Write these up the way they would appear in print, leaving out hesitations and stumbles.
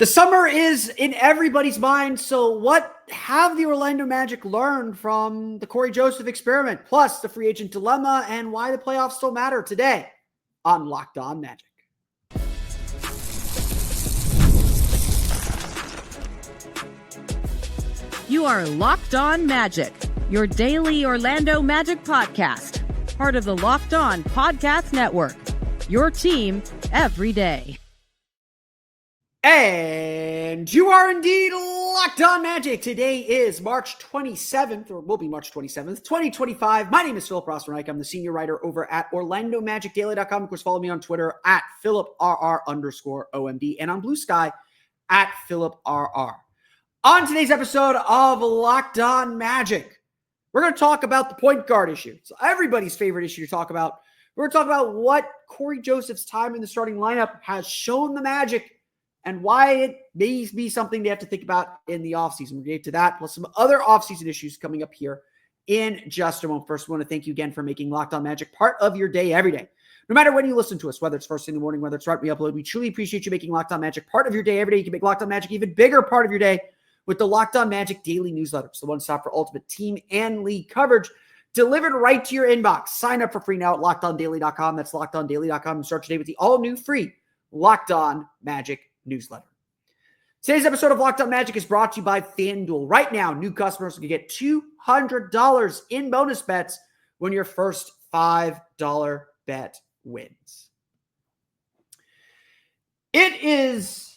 The summer is in everybody's mind, so what have the Orlando Magic learned from the Cory Joseph experiment, plus the free agent dilemma and why the playoffs still matter today on Locked On Magic? You are Locked On Magic, your daily Orlando Magic podcast, part of the Locked On Podcast Network, your team every day. And you are indeed Locked On Magic. Today is March 27th, or will be March 27th, 2025. My name is Philip Rossman-Reich. I'm the senior writer over at OrlandoMagicDaily.com. Of course, follow me on Twitter at PhilipRR_OMD and on Blue Sky at PhilipRR. On today's episode of Locked On Magic, we're going to talk about the point guard issue. It's everybody's favorite issue to talk about. We're going to talk about what Cory Joseph's time in the starting lineup has shown the Magic and why it may be something they have to think about in the offseason. We'll get to that, plus some other offseason issues coming up here in just a moment. First, we want to thank you again for making Locked On Magic part of your day every day. No matter when you listen to us, whether it's first thing in the morning, whether it's right when we upload, we truly appreciate you making Locked On Magic part of your day every day. You can make Locked On Magic even bigger part of your day with the Locked On Magic daily newsletter. It's the one-stop for ultimate team and league coverage delivered right to your inbox. Sign up for free now at LockedOnDaily.com. That's LockedOnDaily.com. And start today with the all-new free Locked On Magic newsletter. Today's episode of Locked On Magic is brought to you by FanDuel. Right now, new customers can get $200 in bonus bets when your first $5 bet wins. It is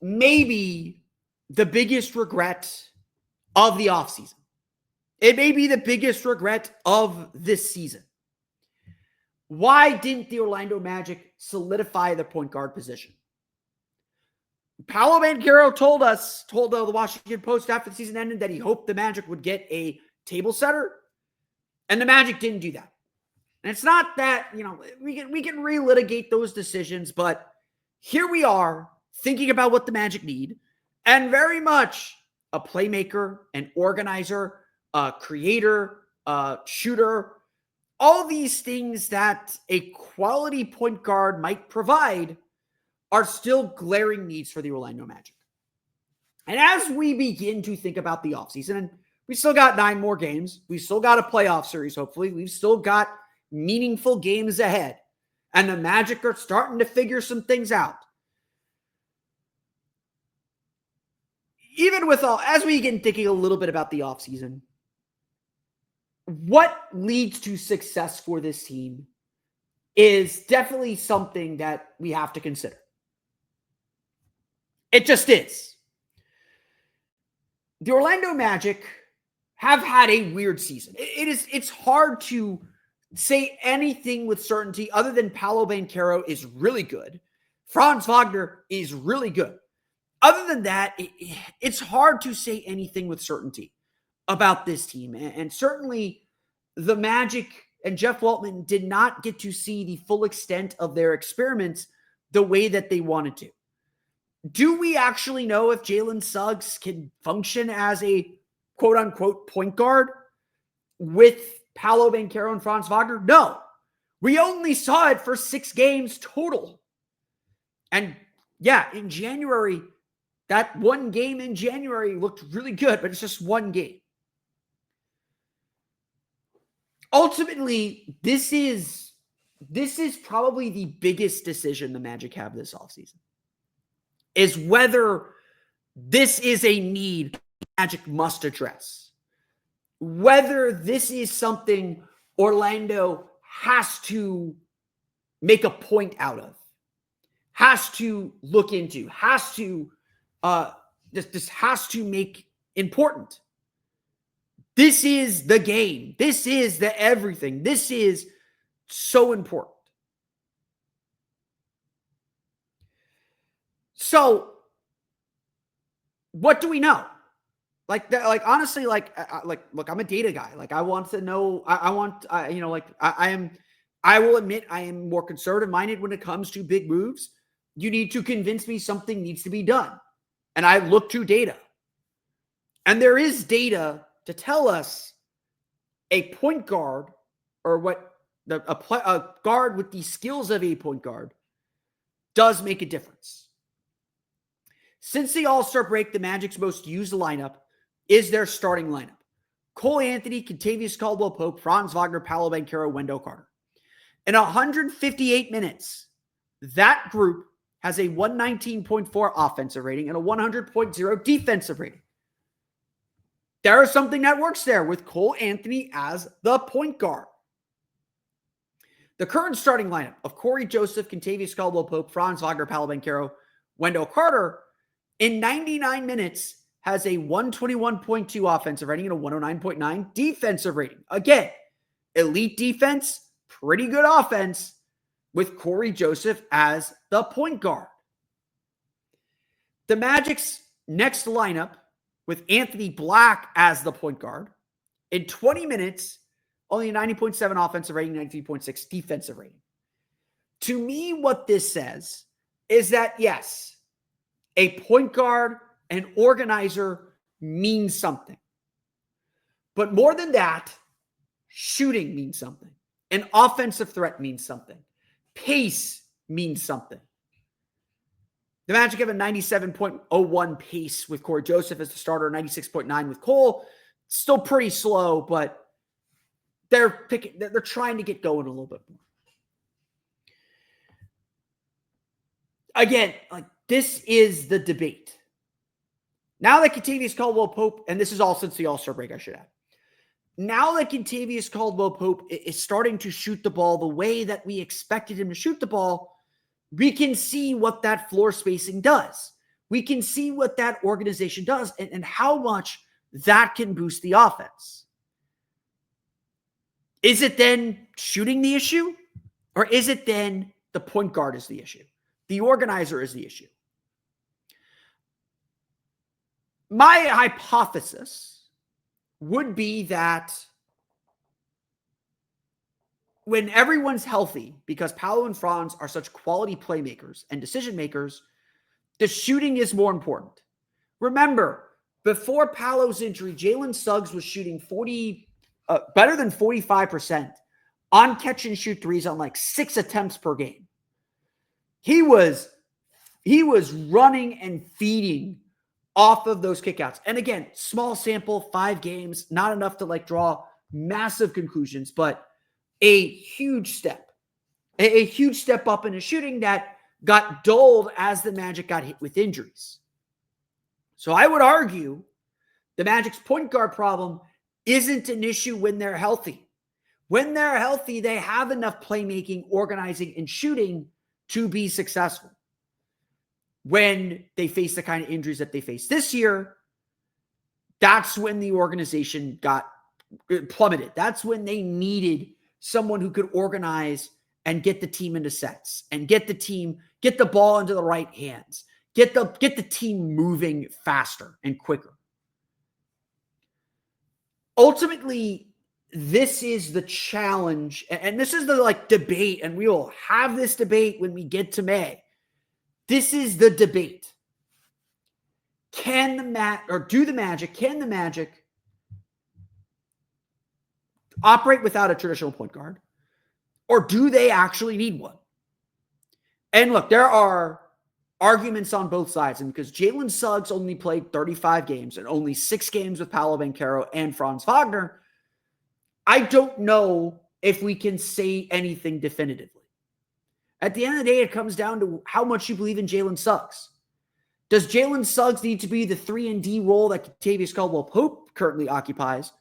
maybe the biggest regret of the offseason. It may be the biggest regret of this season. Why didn't the Orlando Magic solidify the point guard position? Paolo Banchero told the Washington Post after the season ended that he hoped the Magic would get a table setter, and the Magic didn't do that. And it's not that, we can relitigate those decisions, but here we are thinking about what the Magic need, and very much a playmaker, an organizer, a creator, a shooter, all these things that a quality point guard might provide are still glaring needs for the Orlando Magic. And as we begin to think about the offseason, and we still got 9 more games, we still got a playoff series, hopefully, we've still got meaningful games ahead, and the Magic are starting to figure some things out. Even with all, as we begin thinking a little bit about the offseason, what leads to success for this team is definitely something that we have to consider. It just is. The Orlando Magic have had a weird season. It's hard to say anything with certainty other than Paolo Banchero is really good. Franz Wagner is really good. Other than that, it's hard to say anything with certainty about this team. And certainly the Magic and Jeff Weltman did not get to see the full extent of their experiments the way that they wanted to. Do we actually know if Jalen Suggs can function as a quote-unquote point guard with Paolo Banchero and Franz Wagner? No. We only saw it for 6 games total. And yeah, in January, that one game in January looked really good, but it's just one game. Ultimately, this is probably the biggest decision the Magic have this offseason, is whether this is a need Magic must address. Whether this is something Orlando has to make a point out of, has to look into, has to this has to make important. This is the game. This is the everything. This is so important. So, what do we know? Honestly, look, I'm a data guy. I want to know. I will admit I am more conservative minded when it comes to big moves. You need to convince me something needs to be done, and I look to data, and there is data to tell us a point guard, or a guard with the skills of a point guard, does make a difference. Since the All-Star break, the Magic's most used lineup is their starting lineup. Cole Anthony, Kentavious Caldwell-Pope, Franz Wagner, Paolo Banchero, Wendell Carter. In 158 minutes, that group has a 119.4 offensive rating and a 100.0 defensive rating. There is something that works there with Cole Anthony as the point guard. The current starting lineup of Cory Joseph, Kentavious Caldwell-Pope, Franz Wagner, Paolo Banchero, Wendell Carter in 99 minutes has a 121.2 offensive rating and a 109.9 defensive rating. Again, elite defense, pretty good offense with Cory Joseph as the point guard. The Magic's next lineup with Anthony Black as the point guard in 20 minutes, only a 90.7 offensive rating, 93.6 defensive rating. To me, what this says is that, yes, a point guard, an organizer means something. But more than that, shooting means something. An offensive threat means something. Pace means something. The Magic have a 97.01 pace with Cory Joseph as the starter, 96.9 with Cole. Still pretty slow, but they're trying to get going a little bit more. Again, like, this is the debate. Now that Kentavious Caldwell-Pope, and this is all since the All-Star break, I should add. Now that Kentavious Caldwell-Pope is starting to shoot the ball the way that we expected him to shoot the ball, we can see what that floor spacing does. We can see what that organization does and how much that can boost the offense. Is it then shooting the issue? Or is it then the point guard is the issue? The organizer is the issue? My hypothesis would be that when everyone's healthy, because Paolo and Franz are such quality playmakers and decision makers, the shooting is more important. Remember, before Paolo's injury, Jalen Suggs was shooting better than 45% on catch and shoot threes on like 6 attempts per game. He was running and feeding off of those kickouts. And again, small sample, 5 games, not enough to like draw massive conclusions, but a huge step up in his shooting that got dulled as the Magic got hit with injuries. So I would argue the Magic's point guard problem isn't an issue when they're healthy. When they're healthy, they have enough playmaking, organizing, and shooting to be successful. When they face the kind of injuries that they faced this year, that's when the organization got plummeted. That's when they needed someone who could organize and get the team into sets and get the ball into the right hands, get the team moving faster and quicker. Ultimately, this is the challenge, and this is the debate, and we will have this debate when we get to May. This is the debate. Can the Magic operate without a traditional point guard? Or do they actually need one? And look, there are arguments on both sides. And because Jalen Suggs only played 35 games and only 6 games with Paolo Banchero and Franz Wagner, I don't know if we can say anything definitively. At the end of the day, it comes down to how much you believe in Jalen Suggs. Does Jalen Suggs need to be the 3-and-D role that Kentavious Caldwell-Pope currently occupies?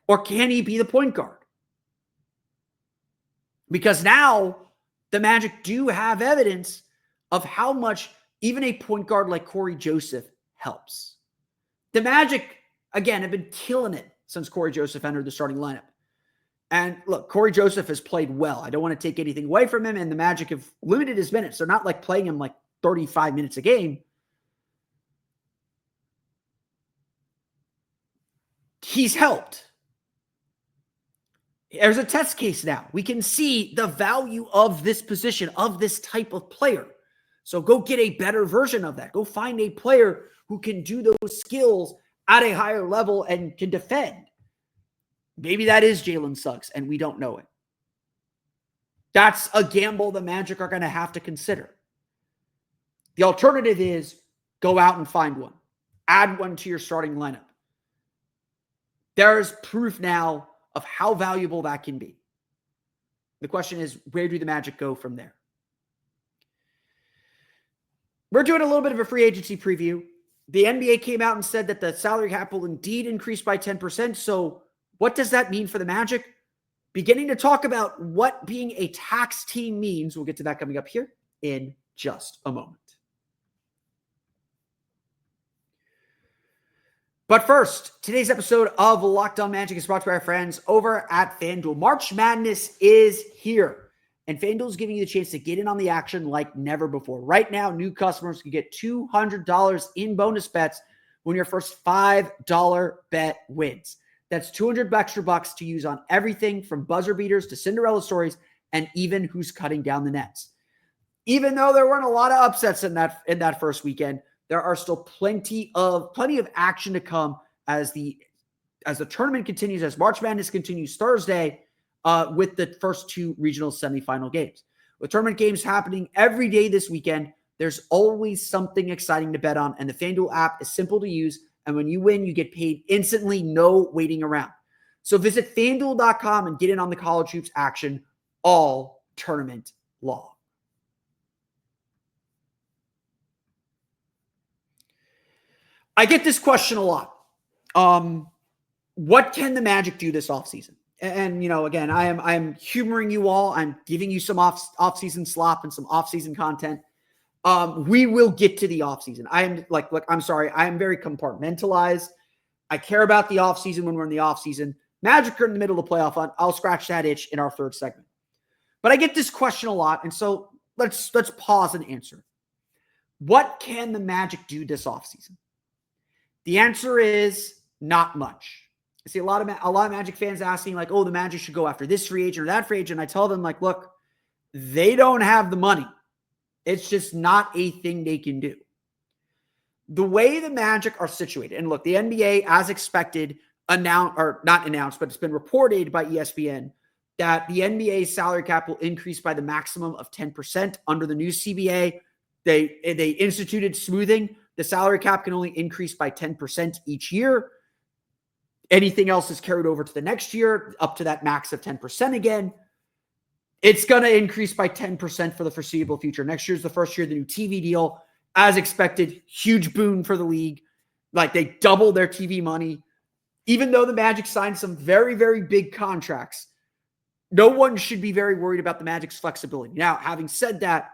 Or can he be the point guard? Because now the Magic do have evidence of how much even a point guard like Cory Joseph helps. The Magic, again, have been killing it since Cory Joseph entered the starting lineup. And look, Cory Joseph has played well. I don't want to take anything away from him, and the Magic have limited his minutes. They're not playing him 35 minutes a game. He's helped. There's a test case now. We can see the value of this position, of this type of player. So go get a better version of that. Go find a player who can do those skills at a higher level and can defend. Maybe that is Jalen Suggs, and we don't know it. That's a gamble the Magic are going to have to consider. The alternative is Go out and find one. Add one to your starting lineup. There's proof now of how valuable that can be. The question is, where do the Magic go from there? We're doing a little bit of a free agency preview. The NBA came out and said that the salary cap will indeed increase by 10%. So what does that mean for the Magic? Beginning to talk about what being a tax team means. We'll get to that coming up here in just a moment. But first, today's episode of Locked On Magic is brought to you by our friends over at FanDuel. March Madness is here, and FanDuel is giving you the chance to get in on the action like never before. Right now, new customers can get $200 in bonus bets when your first $5 bet wins. That's $200 extra bucks to use on everything from buzzer beaters to Cinderella stories and even who's cutting down the nets. Even though there weren't a lot of upsets in that first weekend, there are still plenty of action to come as the tournament continues, as March Madness continues Thursday with the first two regional semifinal games. With tournament games happening every day this weekend, there's always something exciting to bet on, and the FanDuel app is simple to use, and when you win, you get paid instantly, no waiting around. So visit FanDuel.com and get in on the college hoops action all tournament long. I get this question a lot. What can the Magic do this offseason? And, again, I am humoring you all. I'm giving you some offseason slop and some offseason content. We will get to the offseason. I'm sorry. I am very compartmentalized. I care about the offseason when we're in the offseason. Magic are in the middle of the playoff hunt. I'll scratch that itch in our third segment. But I get this question a lot, and so let's pause and answer. What can the Magic do this offseason? The answer is not much. I see a lot of Magic fans asking, like, oh, the Magic should go after this free agent or that free agent. I tell them, like, look, they don't have the money. It's just not a thing they can do. The way the Magic are situated, and look, the NBA, as expected, not announced, but it's been reported by ESPN that the NBA salary cap will increase by the maximum of 10% under the new CBA. They instituted smoothing. The salary cap can only increase by 10% each year. Anything else is carried over to the next year, up to that max of 10% again. It's going to increase by 10% for the foreseeable future. Next year is the first year of the new TV deal. As expected, huge boon for the league. Like, they double their TV money. Even though the Magic signed some very, very big contracts, no one should be very worried about the Magic's flexibility. Now, having said that,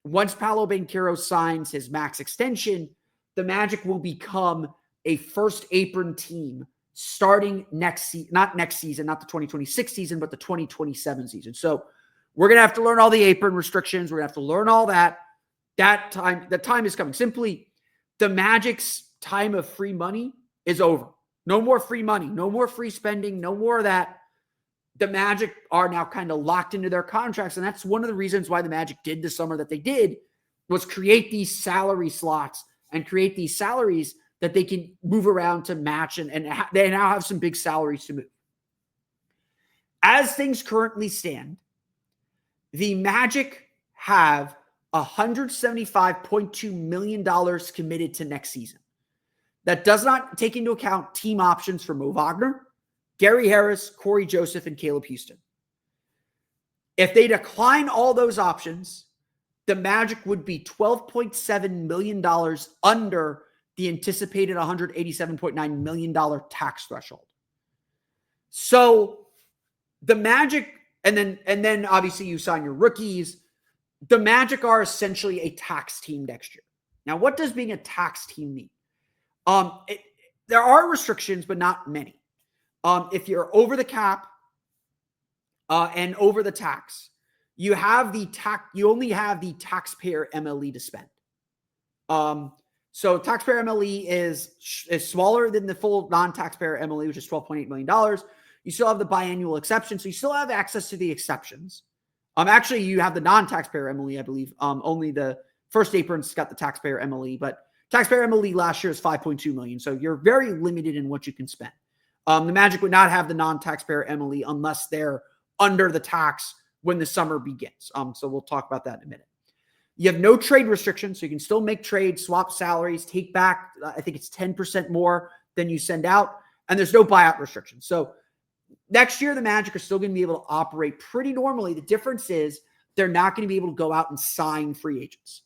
once Paolo Banchero signs his max extension, the Magic will become a first apron team starting not the 2026 season, but the 2027 season. So we're going to have to learn all the apron restrictions. We're going to have to learn all that. The time is coming. Simply, the Magic's time of free money is over. No more free money, no more free spending, no more of that. The Magic are now kind of locked into their contracts, and that's one of the reasons why the Magic did the summer that they did, was create these salary slots and create these salaries that they can move around to match, and they now have some big salaries to move. As things currently stand, the Magic have $175.2 million committed to next season. That does not take into account team options for Moe Wagner, Gary Harris, Cory Joseph, and Caleb Houston. If they decline all those options, the Magic would be $12.7 million under the anticipated $187.9 million tax threshold. So the Magic, and then obviously you sign your rookies. The Magic are essentially a tax team next year. Now, what does being a tax team mean? There are restrictions, but not many. If you're over the cap and over the tax, you only have the taxpayer MLE to spend. So taxpayer MLE is smaller than the full non-taxpayer MLE, which is $12.8 million. You still have the biannual exception, so you still have access to the exceptions. Actually, you have the non-taxpayer MLE, I believe. Only the first apron's got the taxpayer MLE, but taxpayer MLE last year is $5.2 million, so you're very limited in what you can spend. The Magic would not have the non-taxpayer MLE unless they're under the tax when the summer begins. So we'll talk about that in a minute. You have no trade restrictions, so you can still make trades, swap salaries, take back, I think it's 10% more than you send out, and there's no buyout restrictions. So next year, the Magic are still going to be able to operate pretty normally. The difference is they're not going to be able to go out and sign free agents.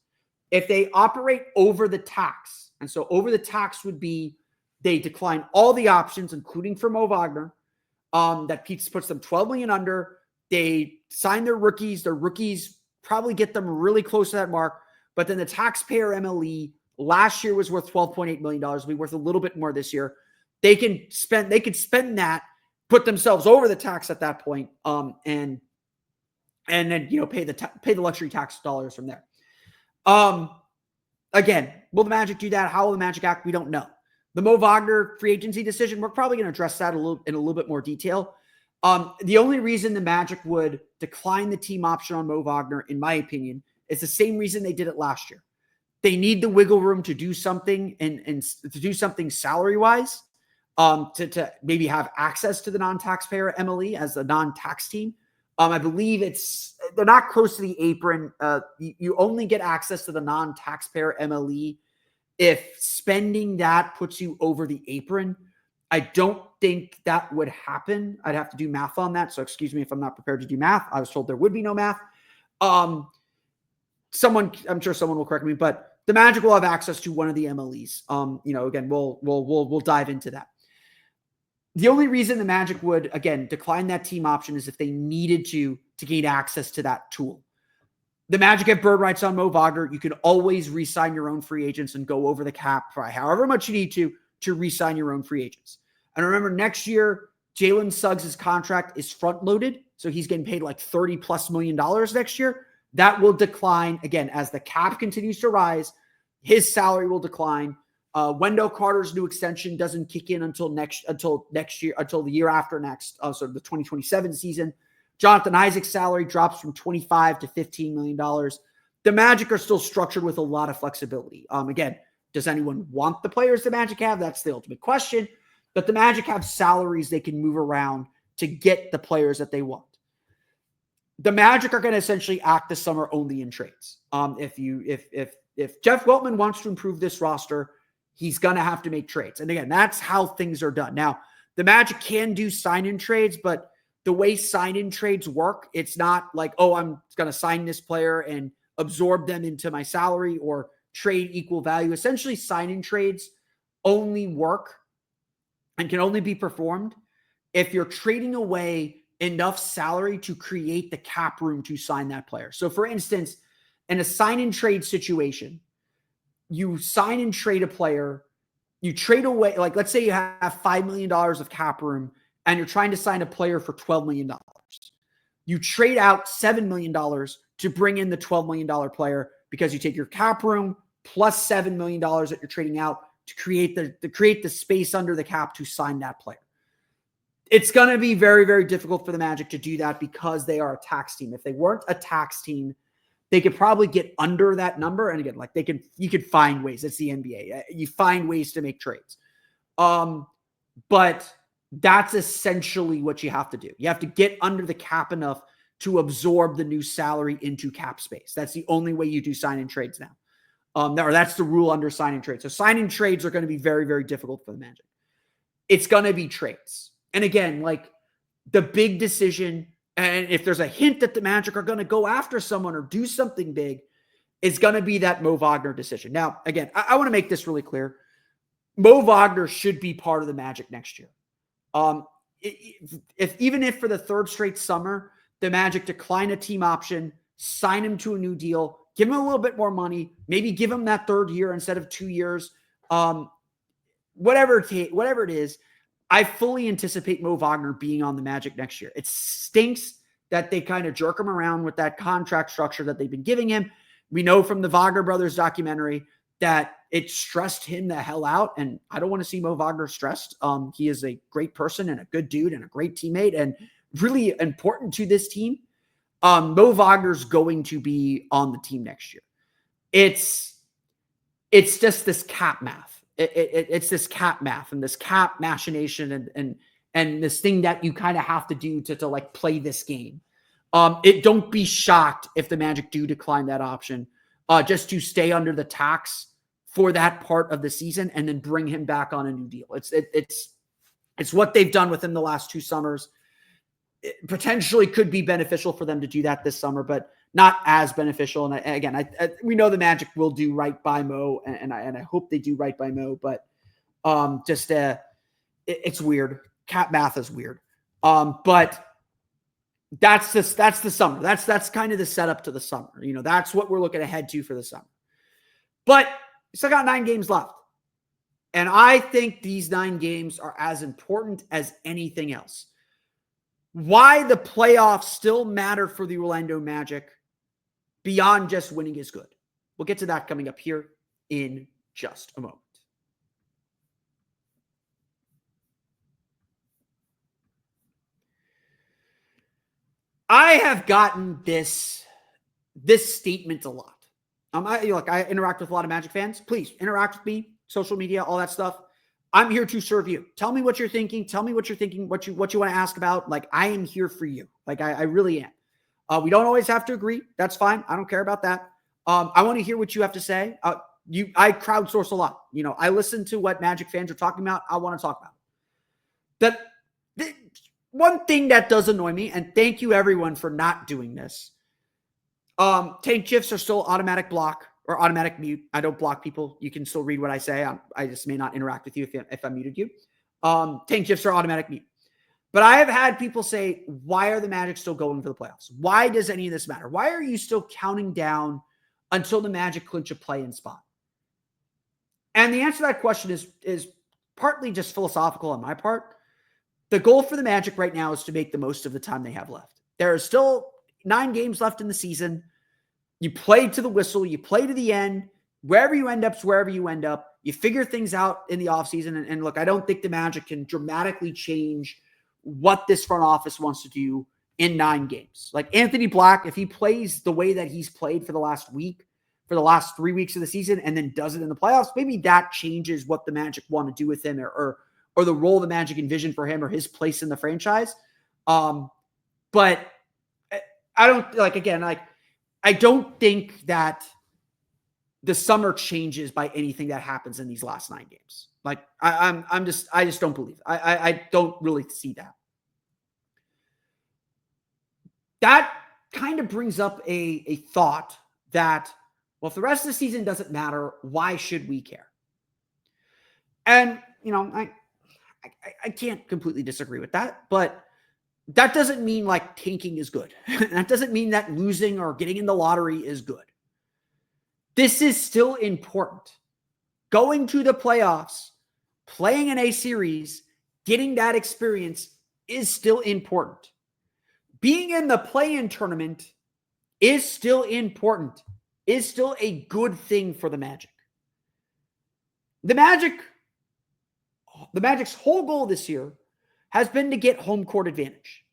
If they operate over the tax, and so over the tax would be they decline all the options, including for Moe Wagner, that puts them 12 million under. They sign their rookies. Their rookies probably get them really close to that mark. But then the taxpayer MLE last year was worth $12.8 million. It'll be worth a little bit more this year. They could spend that, put themselves over the tax at that point, and then pay the luxury tax dollars from there. Again, will the Magic do that? How will the Magic act? We don't know. The Moe Wagner free agency decision, we're probably going to address that in a little bit more detail. The only reason the Magic would decline the team option on Moe Wagner, in my opinion, is the same reason they did it last year. They need the wiggle room to do something and to do something salary-wise, to maybe have access to the non-taxpayer MLE as a non-tax team. I believe they're not close to the apron. You only get access to the non-taxpayer MLE if spending that puts you over the apron. I don't think that would happen. I'd have to do math on that. So excuse me if I'm not prepared to do math. I was told there would be no math. I'm sure someone will correct me, but the Magic will have access to one of the MLEs. Again, we'll dive into that. The only reason the Magic would, again, decline that team option is if they needed to gain access to that tool. The Magic have bird rights on Moe Wagner. You can always re-sign your own free agents and go over the cap for however much you need to re-sign your own free agents. And remember, next year, Jalen Suggs' contract is front-loaded, so he's getting paid like $30+ million next year. That will decline, again, as the cap continues to rise. His salary will decline. Wendell Carter's new extension doesn't kick in until the year after next, so the 2027 season. Jonathan Isaac's salary drops from $25 to $15 million. The Magic are still structured with a lot of flexibility. Again, does anyone want the players the Magic have? That's the ultimate question. But the Magic have salaries they can move around to get the players that they want. The Magic are going to essentially act this summer only in trades. If Jeff Weltman wants to improve this roster, he's going to have to make trades. And again, that's how things are done. Now, the Magic can do sign-in trades, but the way sign-in trades work, it's not like, oh, I'm going to sign this player and absorb them into my salary or trade equal value. Essentially, sign-in trades only work and can only be performed if you're trading away enough salary to create the cap room to sign that player. So, for instance, in a sign-in trade situation, you sign and trade a player, you trade away, like let's say you have $5 million of cap room and you're trying to sign a player for $12 million. You trade out $7 million to bring in the $12 million player because you take your cap room plus $7 million that you're trading out to create the space under the cap to sign that player. It's going to be very, very difficult for the Magic to do that because they are a tax team. If they weren't a tax team, they could probably get under that number. And again, you could find ways. It's the NBA. You find ways to make trades. But that's essentially what you have to do. You have to get under the cap enough to absorb the new salary into cap space. That's the only way you do sign-in trades now. Or that's the rule under sign-in trades. So sign-in trades are going to be very, very difficult for the Magic. It's going to be trades. And again, like the big decision, and if there's a hint that the Magic are going to go after someone or do something big, it's going to be that Moe Wagner decision. Now, again, I want to make this really clear. Moe Wagner should be part of the Magic next year. Even if for the third straight summer, the Magic decline a team option, sign him to a new deal, give him a little bit more money, maybe give him that third year instead of 2 years, whatever it is, I fully anticipate Moe Wagner being on the Magic next year. It stinks that they kind of jerk him around with that contract structure that they've been giving him. We know from the Wagner brothers documentary that it stressed him the hell out, and I don't want to see Moe Wagner stressed. He is a great person and a good dude and a great teammate and really important to this team. Moe Wagner's going to be on the team next year. It's just this cap math. It's this cap math and this cap machination and this thing that you kind of have to do to like play this game. Don't be shocked if the Magic do decline that option. just to stay under the tax for that part of the season and then bring him back on a new deal. It's what they've done with him the last 2 summers. It potentially could be beneficial for them to do that this summer, but not as beneficial. And again, we know the Magic will do right by Moe, and I hope they do right by Moe, but it's weird. Cat math is weird. But that's the summer. That's kind of the setup to the summer. That's what we're looking ahead to for the summer. But we still got 9 games left. And I think these 9 games are as important as anything else. Why the playoffs still matter for the Orlando Magic beyond just winning is good. We'll get to that coming up here in just a moment. I have gotten this statement a lot. I interact with a lot of Magic fans. Please interact with me, social media, all that stuff. I'm here to serve you. Tell me what you're thinking. Tell me what you're thinking, what you want to ask about. I am here for you. I really am. We don't always have to agree. That's fine. I don't care about that. I want to hear what you have to say. I crowdsource a lot. I listen to what Magic fans are talking about. I want to talk about it. One thing that does annoy me, and thank you everyone for not doing this. Tank GIFs are still automatic block or automatic mute. I don't block people. You can still read what I say. I just may not interact with you if I muted you. Tank GIFs are automatic mute. But I have had people say, why are the Magic still going for the playoffs? Why does any of this matter? Why are you still counting down until the Magic clinch a play-in spot? And the answer to that question is partly just philosophical on my part. The goal for the Magic right now is to make the most of the time they have left. There are still 9 games left in the season. You play to the whistle. You play to the end. Wherever you end up is wherever you end up. You figure things out in the offseason. And look, I don't think the Magic can dramatically change what this front office wants to do in 9 games. Like Anthony Black, if he plays the way that he's played for the last week, for the last 3 weeks of the season, and then does it in the playoffs, maybe that changes what the Magic want to do with him or the role the Magic envision for him or his place in the franchise. But I don't I don't think that the summer changes by anything that happens in these last 9 games. I just don't believe it. I don't really see that. That kind of brings up a thought that, well, if the rest of the season doesn't matter, why should we care? And, I can't completely disagree with that, but that doesn't mean tanking is good. That doesn't mean that losing or getting in the lottery is good. This is still important. Going to the playoffs, playing in a series, getting that experience is still important. Being in the play-in tournament is still important, is still a good thing for the Magic. The Magic's whole goal this year has been to get home court advantage,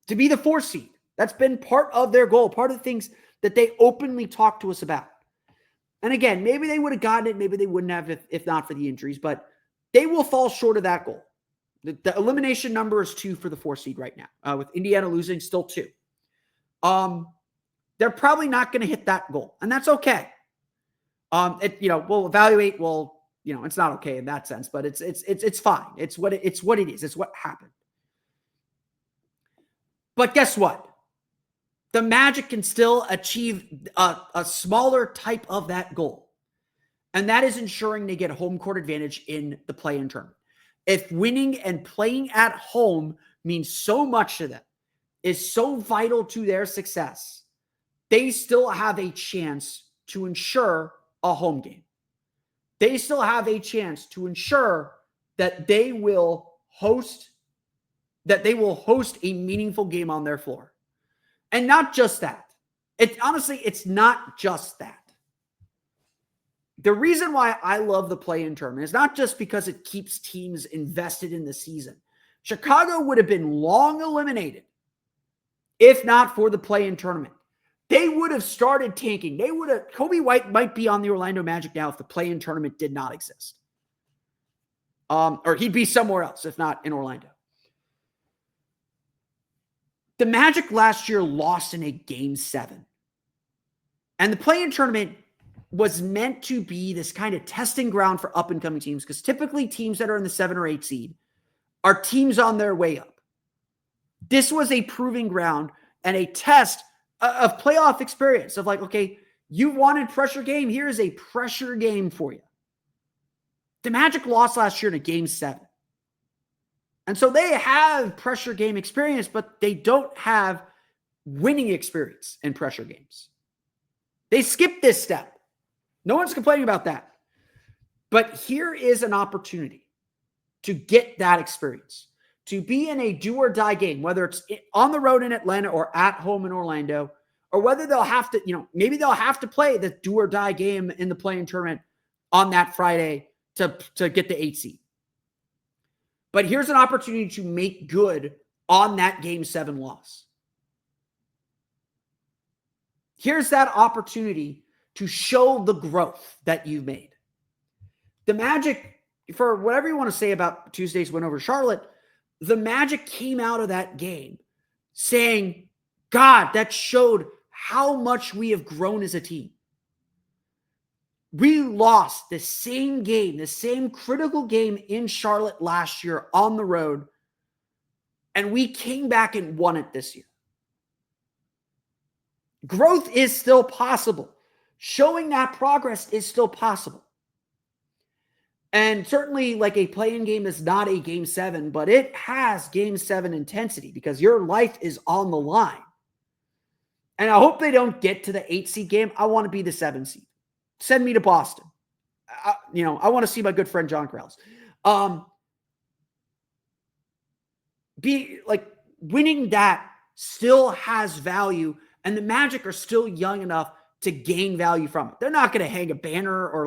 to be the 4 seed. That's been part of their goal, part of the things that they openly talk to us about. And again, maybe they would have gotten it, maybe they wouldn't have if not for the injuries, but they will fall short of that goal. The elimination number is 2 for the 4 seed right now, with Indiana losing still 2. They're probably not going to hit that goal, and that's okay. We'll evaluate. It's not okay in that sense, but it's fine. It's what it is. It's what happened. But guess what? The Magic can still achieve a smaller type of that goal. And that is ensuring they get home court advantage in the play-in tournament. If winning and playing at home means so much to them, is so vital to their success, they still have a chance to ensure a home game. They still have a chance to ensure that they will host a meaningful game on their floor. And not just that. It's not just that. The reason why I love the play-in tournament is not just because it keeps teams invested in the season. Chicago would have been long eliminated if not for the play-in tournament. They would have started tanking. Kobe White might be on the Orlando Magic now if the play-in tournament did not exist. Or he'd be somewhere else, if not in Orlando. The Magic last year lost in a game 7. And the play-in tournament was meant to be this kind of testing ground for up-and-coming teams, because typically teams that are in the 7 or 8 seed are teams on their way up. This was a proving ground and a test of playoff experience of like, okay, you wanted pressure game. Here is a pressure game for you. The Magic lost last year in a game 7. And so they have pressure game experience, but they don't have winning experience in pressure games. They skipped this step. No one's complaining about that. But here is an opportunity to get that experience, to be in a do or die game, whether it's on the road in Atlanta or at home in Orlando, or whether they'll have to, maybe they'll have to play the do or die game in the play-in tournament on that Friday to get the 8 seed. But here's an opportunity to make good on that game 7 loss. Here's that opportunity to show the growth that you've made. The Magic, for whatever you want to say about Tuesday's win over Charlotte, the Magic came out of that game saying, God, that showed how much we have grown as a team. We lost the same game, the same critical game in Charlotte last year on the road, and we came back and won it this year. Growth is still possible. Showing that progress is still possible. And certainly, like, a play-in game is not a game 7, but it has game 7 intensity because your life is on the line. And I hope they don't get to the 8 seed game. I want to be the 7 seed. Send me to Boston. I want to see my good friend John Krause. Winning that still has value, and the Magic are still young enough to gain value from it. They're not going to hang a banner or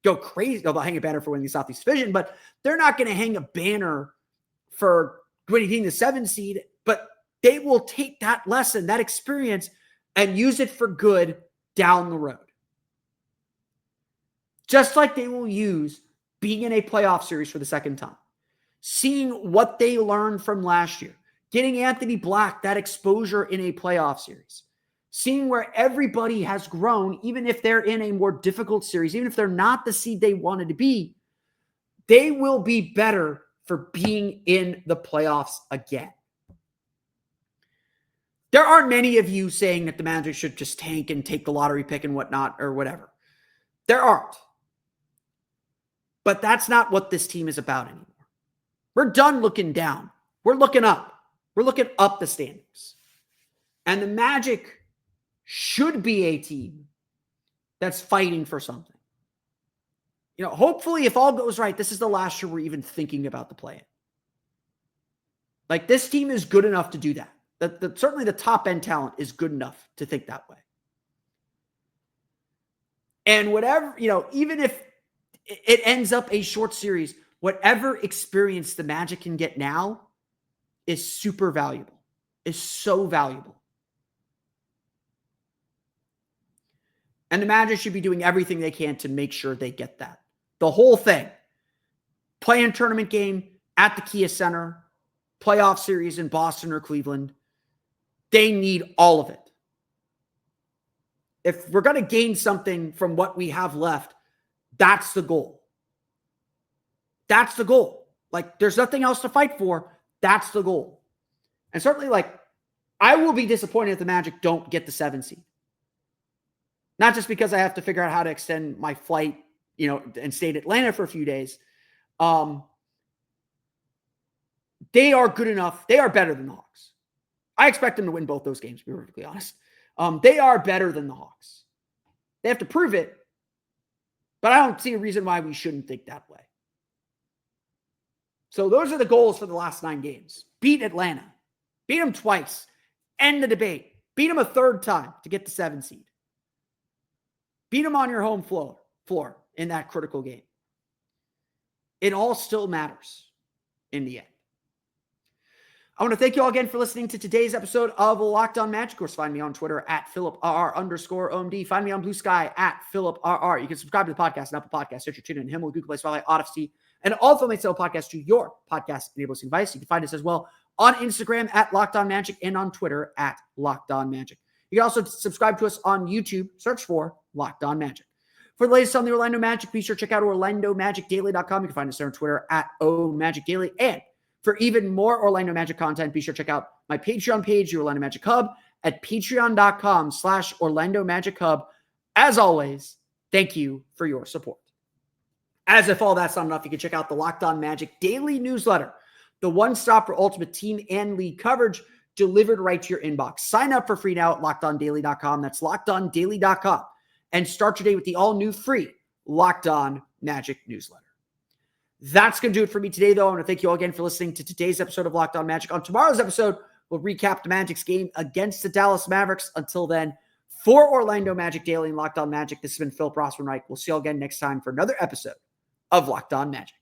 go crazy. They'll hang a banner for winning the Southeast Division, but they're not going to hang a banner for winning the 7 seed. But they will take that lesson, that experience, and use it for good down the road. Just like they will use being in a playoff series for the second time, seeing what they learned from last year, getting Anthony Black that exposure in a playoff series, seeing where everybody has grown, even if they're in a more difficult series, even if they're not the seed they wanted to be, they will be better for being in the playoffs again. There aren't many of you saying that the Magic should just tank and take the lottery pick and whatnot or whatever. There aren't. But that's not what this team is about anymore. We're done looking down. We're looking up. We're looking up the standings. And the Magic should be a team that's fighting for something. Hopefully, if all goes right, this is the last year we're even thinking about the play-in. This team is good enough to do that. Certainly the top-end talent is good enough to think that way. And whatever, even if it ends up a short series, whatever experience the Magic can get now is super valuable, is so valuable. And the Magic should be doing everything they can to make sure they get that. The whole thing. Play-in tournament game at the Kia Center, playoff series in Boston or Cleveland. They need all of it. If we're going to gain something from what we have left, that's the goal. That's the goal. There's nothing else to fight for. That's the goal. And certainly, I will be disappointed if the Magic don't get the 7 seed. Not just because I have to figure out how to extend my flight, and stay in Atlanta for a few days. They are good enough. They are better than the Hawks. I expect them to win both those games, to be perfectly honest. They are better than the Hawks. They have to prove it, but I don't see a reason why we shouldn't think that way. So those are the goals for the last 9 games. Beat Atlanta. Beat them twice. End the debate. Beat them a third time to get the 7 seed. Beat them on your home floor in that critical game. It all still matters in the end. I want to thank you all again for listening to today's episode of Locked On Magic. Of course, find me on Twitter at @PhilipRR_OMD. Find me on Blue Sky at PhilipRR. You can subscribe to the podcast on Apple Podcasts, Stitcher, TuneIn, Himmel, Google Play, Spotify, Odyssey, and all of them sell podcasts to your podcast enabling device. You can find us as well on Instagram at Locked On Magic and on Twitter at Locked On Magic. You can also subscribe to us on YouTube. Search for Locked On Magic. For the latest on the Orlando Magic, be sure to check out OrlandoMagicDaily.com. You can find us there on Twitter at OMagicDaily. And for even more Orlando Magic content, be sure to check out my Patreon page, the Orlando Magic Hub, at patreon.com/Orlando Magic Hub. As always, thank you for your support. As if all that's not enough, you can check out the Locked On Magic Daily Newsletter, the one-stop for ultimate team and league coverage delivered right to your inbox. Sign up for free now at LockedOnDaily.com. That's LockedOnDaily.com. And start your day with the all-new free Locked On Magic newsletter. That's going to do it for me today, though. I want to thank you all again for listening to today's episode of Locked On Magic. On tomorrow's episode, we'll recap the Magic's game against the Dallas Mavericks. Until then, for Orlando Magic Daily and Locked On Magic, this has been Phil Rossman-Reich. We'll see you all again next time for another episode of Locked On Magic.